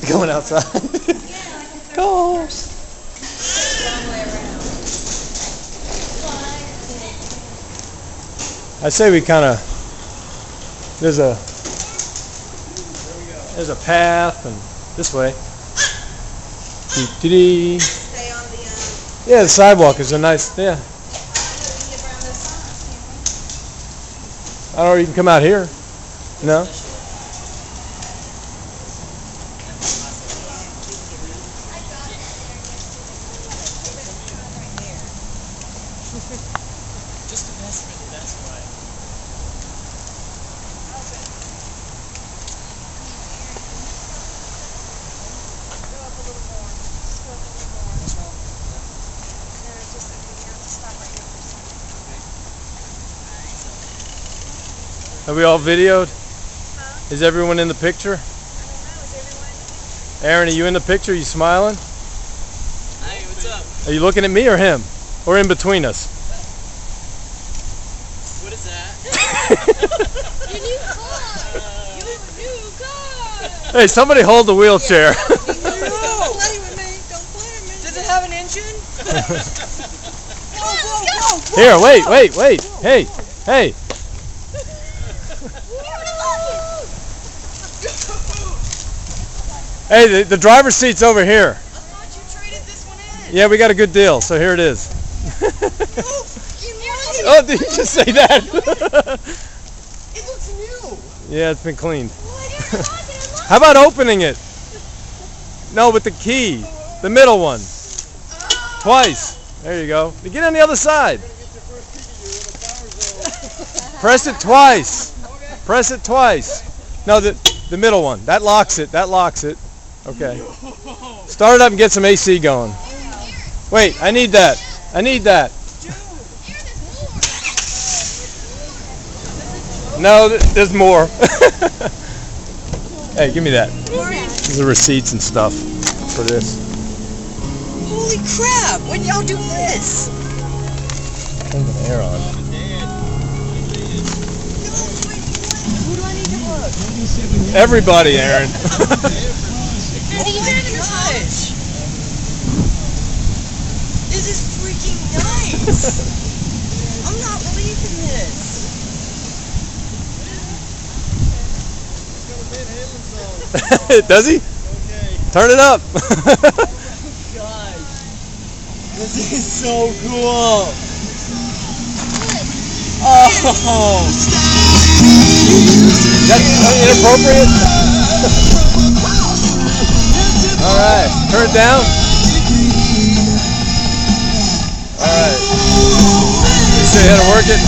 Going outside. Go. I say we kind of, there's a path, and this way. Stay on the Yeah, the sidewalk is a nice, yeah. I don't know, you can come out here. No? Just the best for the best way. Go up a little more. Just go up a little more. No, just stop right here for a second. Have we all videoed? Huh? Is everyone in the picture? I don't know. Is everyone in the picture? Aaron, are you in the picture? Are you smiling? Hey, what's up? Are you looking at me or him? Or in between us? What is that? Your new car! Your new car! Hey, somebody hold the wheelchair. Don't play with me! Don't play with me! Does it have an engine? Go! Here, wait. Hey. Hey, the driver's seat's over here. I thought you traded this one in. Yeah, we got a good deal, so here it is. Oh, did you just say that? It looks new. Yeah, it's been cleaned. How about opening it? No, with the key. The middle one. Twice. There you go. Get on the other side. Press it twice. Press it twice. No, the middle one. That locks it. Okay. Start it up and get some AC going. Wait, I need that. No, there's more. Hey, give me that. These are receipts and stuff for this. Holy crap! When y'all do this? Turn the air on. Who do I need to look? Everybody, Aaron. Oh my gosh! This is freaking nice! I'm not believing this! Does he? Turn it up. Gosh! This is so cool! Oh! That's inappropriate? Alright, turn it down. Alright. You say how to work it?